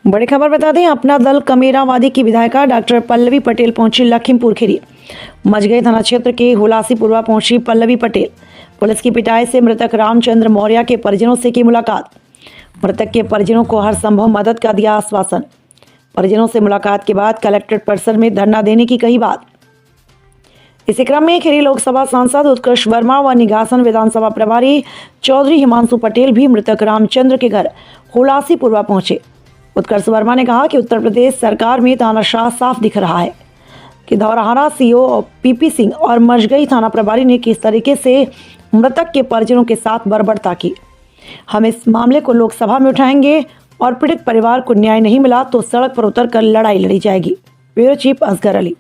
बड़ी खबर बता दें, अपना दल कमेरावादी की विधायिका डॉक्टर पल्लवी पटेल पहुंची लखीमपुर खीरी। मझगई थाना क्षेत्र के हुलासीपुरवा पहुंची पल्लवी पटेल। पुलिस की पिटाई से मृतक रामचंद्र मौर्य के परिजनों से की मुलाकात। मृतक के परिजनों को हर संभव मदद का दिया आश्वासन। परिजनों से मुलाकात के बाद कलेक्ट्रेट परिसर में धरना देने की कही बात। इसी क्रम में खीरी लोकसभा सांसद उत्कर्ष वर्मा व निघासन विधानसभा प्रभारी चौधरी हिमांशु पटेल भी मृतक रामचंद्र के घर हुलासीपुरवा पहुंचे। उत्कर्ष वर्मा ने कहा कि उत्तर प्रदेश सरकार में तानाशाह साफ दिख रहा है कि धौरहरा सीओ और पीपी सिंह और मझगई थाना प्रभारी ने किस तरीके से मृतक के परिजनों के साथ बर्बरता की। हम इस मामले को लोकसभा में उठाएंगे और पीड़ित परिवार को न्याय नहीं मिला तो सड़क पर उतरकर लड़ाई लड़ी जाएगी। Bureau chief Asgar Ali.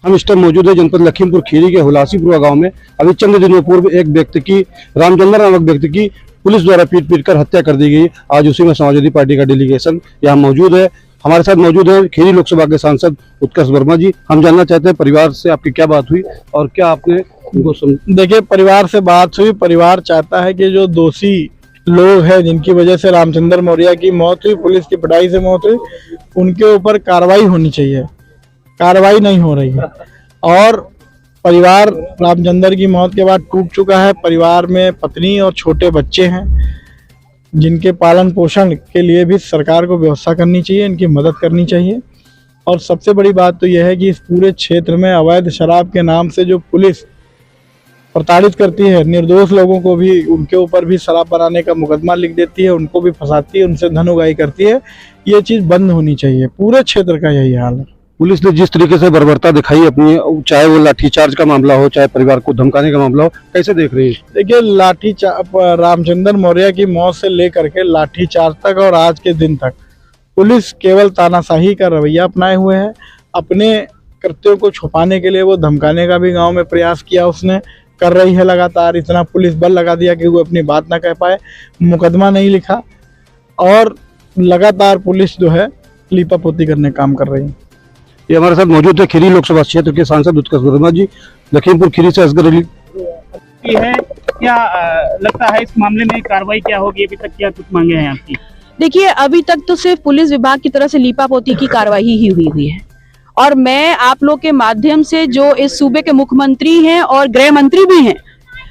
हम इस टाइम मौजूद है जनपद लखीमपुर खीरी के हुलासीपुरवा गांव में। अभी चंद दिनों पूर्व एक व्यक्ति की, रामचंद्र नामक व्यक्ति की पुलिस द्वारा पीट कर हत्या कर दी गई। आज उसी में समाजवादी पार्टी का डेलीगेशन यहाँ मौजूद है। हमारे साथ मौजूद है खीरी लोकसभा के सांसद उत्कर्ष वर्मा जी। हम जानना चाहते हैं परिवार से आपकी क्या बात हुई और क्या आपने उनको देखिए, परिवार से बात हुई। परिवार चाहता है कि जो दोषी लोग हैं जिनकी वजह से रामचंद्र मौर्य की मौत हुई, पुलिस की पिटाई से मौत हुई, उनके ऊपर कार्रवाई होनी चाहिए। कार्रवाई नहीं हो रही है और परिवार रामचंद्र की मौत के बाद टूट चुका है। परिवार में पत्नी और छोटे बच्चे हैं जिनके पालन पोषण के लिए भी सरकार को व्यवस्था करनी चाहिए, इनकी मदद करनी चाहिए। और सबसे बड़ी बात तो यह है कि इस पूरे क्षेत्र में अवैध शराब के नाम से जो पुलिस प्रताड़ित करती है, निर्दोष लोगों को भी, उनके ऊपर भी शराब बनाने का मुकदमा लिख देती है, उनको भी फंसाती है, उनसे धन उगाही करती है, ये चीज़ बंद होनी चाहिए। पूरे क्षेत्र का यही हाल है। पुलिस ने जिस तरीके से बर्बरता दिखाई अपनी, चाहे वो लाठीचार्ज का मामला हो, चाहे परिवार को धमकाने का मामला हो, कैसे देख रही है? देखिए, रामचंद्र मौर्य की मौत से लेकर के लाठीचार्ज तक और आज के दिन तक पुलिस केवल तानाशाही का रवैया अपनाए हुए है। अपने कृत्यों को छुपाने के लिए वो धमकाने का भी गांव में प्रयास किया, उसने कर रही है लगातार। इतना पुलिस बल लगा दिया कि वो अपनी बात ना कह पाए, मुकदमा नहीं लिखा और लगातार पुलिस जो है लीपापोती करने का काम कर रही है। ये हमारे साथ मौजूद है खीरी लोकसभा क्षेत्र के सांसद उत्कर्ष वर्मा जी। लखीमपुर खीरी से असगर अली है। क्या लगता है इस मामले में कार्रवाई क्या होगी? अभी तक क्या कुछ मांगे हैं आपकी? देखिए, अभी तक तो सिर्फ पुलिस विभाग की तरफ से लीपापोती की कार्रवाई ही हुई है और मैं आप लोग के माध्यम से जो इस सूबे के मुख्यमंत्री हैं और गृह मंत्री भी हैं,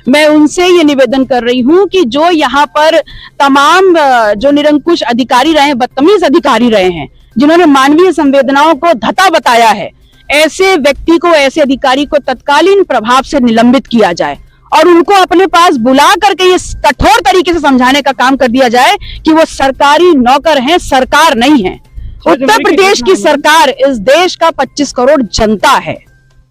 मैं उनसे ये निवेदन कर रही हूं कि जो यहाँ पर तमाम जो निरंकुश अधिकारी रहे हैं, बदतमीज अधिकारी रहे हैं, जिन्होंने मानवीय संवेदनाओं को धता बताया है, ऐसे व्यक्ति को, ऐसे अधिकारी को तत्कालीन प्रभाव से निलंबित किया जाए और उनको अपने पास बुला करके ये कठोर तरीके से समझाने का काम कर दिया जाए कि वो सरकारी नौकर हैं, सरकार नहीं है। उत्तर प्रदेश की सरकार इस देश का 25 करोड़ जनता है।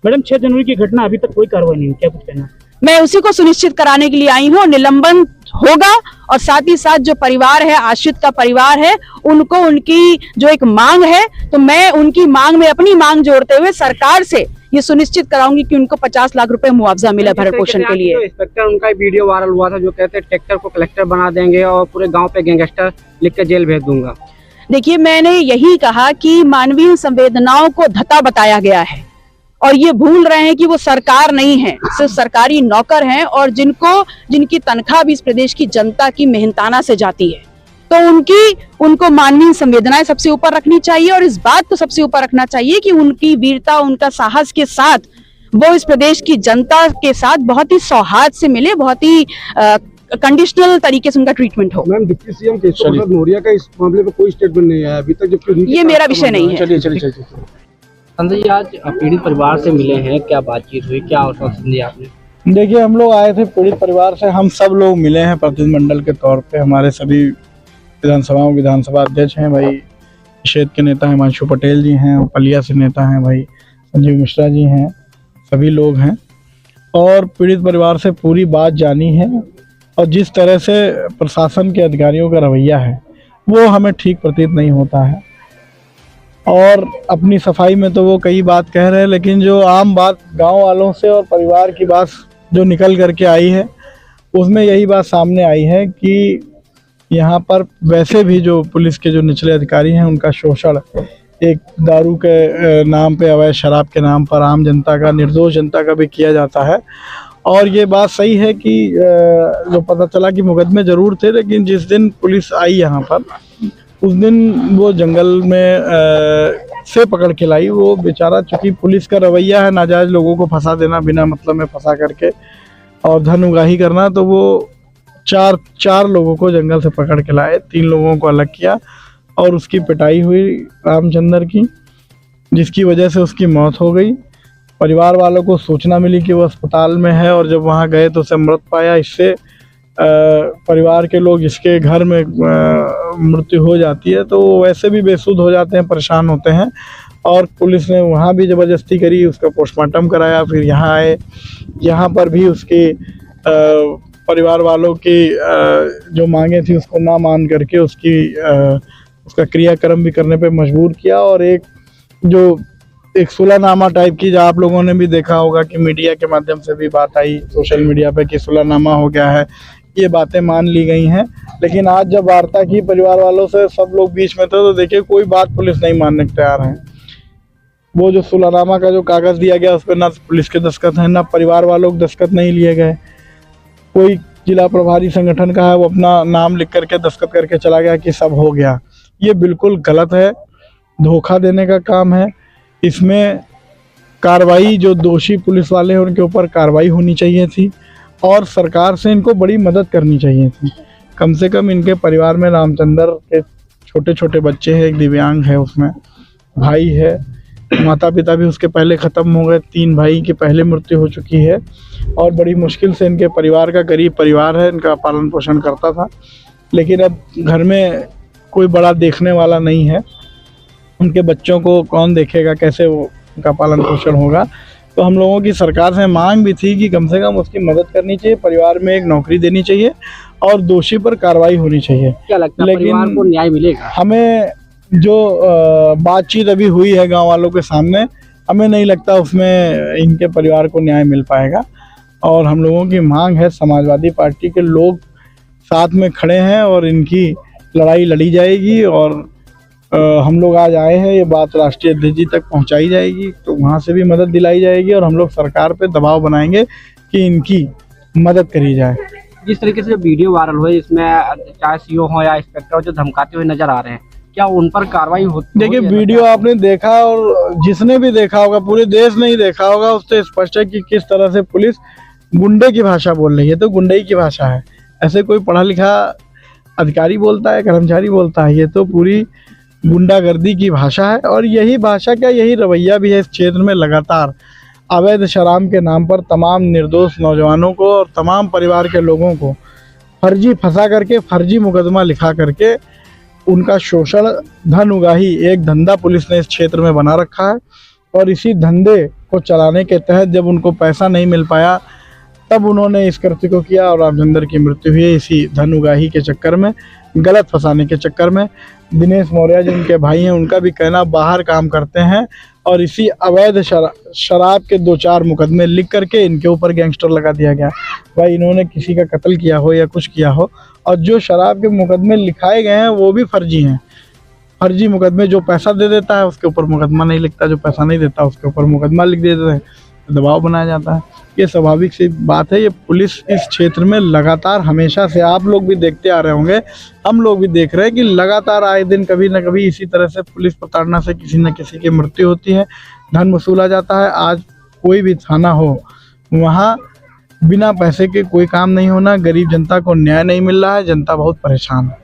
मैडम, 6 जनवरी की घटना, अभी तक कोई कार्रवाई नहीं हुई, क्या कुछ कहना? मैं उसी को सुनिश्चित कराने के लिए आई हूँ। निलंबन होगा और साथ ही साथ जो परिवार है, आश्रित का परिवार है, उनको उनकी जो एक मांग है, तो मैं उनकी मांग में अपनी मांग जोड़ते हुए सरकार से ये सुनिश्चित कराऊंगी कि उनको 50 लाख रुपए मुआवजा मिले भरण पोषण के लिए। इंस्पेक्टर, उनका वीडियो वायरल हुआ था जो कहते हैं ट्रैक्टर को कलेक्टर बना देंगे और पूरे गांव पे गैंगस्टर लिख के जेल भेज दूंगा। देखिए, मैंने यही कहा कि मानवीय संवेदनाओं को धता बताया गया है और ये भूल रहे हैं कि वो सरकार नहीं है, सिर्फ सरकारी नौकर हैं और जिनकी तनख्वाह भी इस प्रदेश की जनता की मेहनताना से जाती है। तो उनको मानवीय संवेदनाएं सबसे ऊपर रखनी चाहिए और इस बात को सबसे ऊपर रखना चाहिए कि उनकी वीरता, उनका साहस के साथ वो इस प्रदेश की जनता के साथ बहुत ही सौहार्द से मिले, बहुत ही कंडीशनल तरीके से उनका ट्रीटमेंट हो। Ma'am, deputy CM Keshav Prasad Maurya का इस मामले में कोई स्टेटमेंट नहीं आया अभी तक, जबकि ये मेरा विषय नहीं है। चलिए। संजय जी, आज पीड़ित परिवार से मिले हैं, क्या बातचीत हुई, क्या आश्वासन दिया आपने? देखिए, हम लोग आए थे पीड़ित परिवार से, हम सब लोग मिले हैं प्रतिनिधिमंडल के तौर पे। हमारे सभी विधानसभा अध्यक्ष हैं भाई, क्षेत्र के नेता हिमांशु पटेल जी हैं, पलिया से नेता हैं भाई संजीव मिश्रा जी हैं, सभी लोग हैं और पीड़ित परिवार से पूरी बात जानी है। और जिस तरह से प्रशासन के अधिकारियों का रवैया है वो हमें ठीक प्रतीत नहीं होता है और अपनी सफाई में तो वो कई बात कह रहे हैं, लेकिन जो आम बात गांव वालों से और परिवार की बात जो निकल करके आई है उसमें यही बात सामने आई है कि यहाँ पर वैसे भी जो पुलिस के जो निचले अधिकारी हैं उनका शोषण एक दारू के नाम पे, अवैध शराब के नाम पर आम जनता का, निर्दोष जनता का भी किया जाता है। और ये बात सही है कि जो पता चला कि मुकदमे जरूर थे, लेकिन जिस दिन पुलिस आई यहाँ पर उस दिन वो जंगल में से पकड़ के लाई। वो बेचारा, चूंकि पुलिस का रवैया है नाजायज लोगों को फंसा देना, बिना मतलब में फंसा करके और धन उगाही करना, तो वो चार लोगों को जंगल से पकड़ के लाए, 3 लोगों को अलग किया और उसकी पिटाई हुई रामचंद्र की, जिसकी वजह से उसकी मौत हो गई। परिवार वालों को सूचना मिली कि वो अस्पताल में है और जब वहाँ गए तो उसे मृत पाया। इससे परिवार के लोग, जिसके घर में मृत्यु हो जाती है तो वो वैसे भी बेसुध हो जाते हैं, परेशान होते हैं। और पुलिस ने वहाँ भी ज़बरदस्ती करी, उसका पोस्टमार्टम कराया, फिर यहाँ आए। यहाँ पर भी उसके परिवार वालों की जो मांगे थी उसको ना मान करके उसका क्रियाक्रम भी करने पे मजबूर किया। और एक सुलहनामा टाइप की, जो आप लोगों ने भी देखा होगा कि मीडिया के माध्यम से भी बात आई सोशल मीडिया पे कि सुलहनामा हो गया है, ये बातें मान ली गई हैं। लेकिन आज जब वार्ता की परिवार वालों से, सब लोग बीच में थे, तो देखिए कोई बात पुलिस नहीं मानने को तैयार है। वो जो सुलहनामा का जो कागज़ दिया गया उस पर ना पुलिस के दस्तखत हैं, ना परिवार वालों के दस्तखत नहीं लिए गए। कोई जिला प्रभारी संगठन का है, वो अपना नाम लिख करके दस्तखत करके चला गया कि सब हो गया। ये बिल्कुल गलत है, धोखा देने का काम है। इसमें कार्रवाई, जो दोषी पुलिस वाले हैं उनके ऊपर कार्रवाई होनी चाहिए थी और सरकार से इनको बड़ी मदद करनी चाहिए थी। कम से कम इनके परिवार में रामचंद्र के छोटे छोटे बच्चे हैं, एक दिव्यांग है, उसमें भाई है, माता पिता भी उसके पहले ख़त्म हो गए, 3 भाई की पहले मृत्यु हो चुकी है और बड़ी मुश्किल से इनके परिवार का, गरीब परिवार है, इनका पालन पोषण करता था। लेकिन अब घर में कोई बड़ा देखने वाला नहीं है, उनके बच्चों को कौन देखेगा, कैसे वो उनका पालन पोषण होगा। तो हम लोगों की सरकार से मांग भी थी कि कम से कम उसकी मदद करनी चाहिए, परिवार में एक नौकरी देनी चाहिए और दोषी पर कार्रवाई होनी चाहिए। क्या लगता है परिवार को न्याय मिलेगा? हमें जो बातचीत अभी हुई है गांव वालों के सामने, हमें नहीं लगता उसमें इनके परिवार को न्याय मिल पाएगा। और हम लोगों की मांग है, समाजवादी पार्टी के लोग साथ में खड़े हैं और इनकी लड़ाई लड़ी जाएगी। और हम लोग आज आए हैं, ये बात राष्ट्रीय अध्यक्ष जी तक पहुंचाई जाएगी, तो वहाँ से भी मदद दिलाई जाएगी और हम लोग सरकार पे दबाव बनाएंगे कि इनकी मदद करी जाए। जिस तरीके से वीडियो वायरल हुए, इसमें चाहे सीओ हो या इंस्पेक्टर हो जो धमकाते हुए नजर आ रहे हैं, क्या उन पर कार्रवाई होती? देखिए, वीडियो आपने देखा और जिसने भी देखा होगा, पूरे देश ने ही देखा होगा, उससे स्पष्ट है कि किस तरह से पुलिस गुंडे की भाषा बोल रही है। तो गुंडे की भाषा है, ऐसे कोई पढ़ा लिखा अधिकारी बोलता है, कर्मचारी बोलता है? ये तो पूरी गुंडागर्दी की भाषा है। और यही भाषा क्या, यही रवैया भी है इस क्षेत्र में। लगातार अवैध शराब के नाम पर तमाम निर्दोष नौजवानों को और तमाम परिवार के लोगों को फर्जी फंसा करके, फर्जी मुकदमा लिखा करके उनका शोषण, धन उगाही एक धंधा पुलिस ने इस क्षेत्र में बना रखा है। और इसी धंधे को चलाने के तहत जब उनको पैसा नहीं मिल पाया, तब उन्होंने इस कृत्य को किया और रामचंद्र की मृत्यु हुई है इसी धन उगाही के चक्कर में, गलत फंसाने के चक्कर में। दिनेश मौर्य जो उनके भाई हैं, उनका भी कहना बाहर काम करते हैं और इसी अवैध शराब के 2-4 मुकदमे लिख करके इनके ऊपर गैंगस्टर लगा दिया गया। भाई, इन्होंने किसी का कत्ल किया हो या कुछ किया हो, और जो शराब के मुकदमे लिखाए गए हैं वो भी फर्जी हैं। फर्जी मुकदमे, जो पैसा दे देता है उसके ऊपर मुकदमा नहीं लिखता, जो पैसा नहीं देता उसके ऊपर मुकदमा लिख देते हैं, दबाव बनाया जाता है। ये स्वाभाविक सी बात है। ये पुलिस इस क्षेत्र में लगातार, हमेशा से, आप लोग भी देखते आ रहे होंगे, हम लोग भी देख रहे हैं कि लगातार आए दिन कभी न कभी इसी तरह से पुलिस प्रताड़ना से किसी न किसी की मृत्यु होती है, धन वसूला जाता है। आज कोई भी थाना हो, वहाँ बिना पैसे के कोई काम नहीं होना, गरीब जनता को न्याय नहीं मिल रहा है, जनता बहुत परेशान है।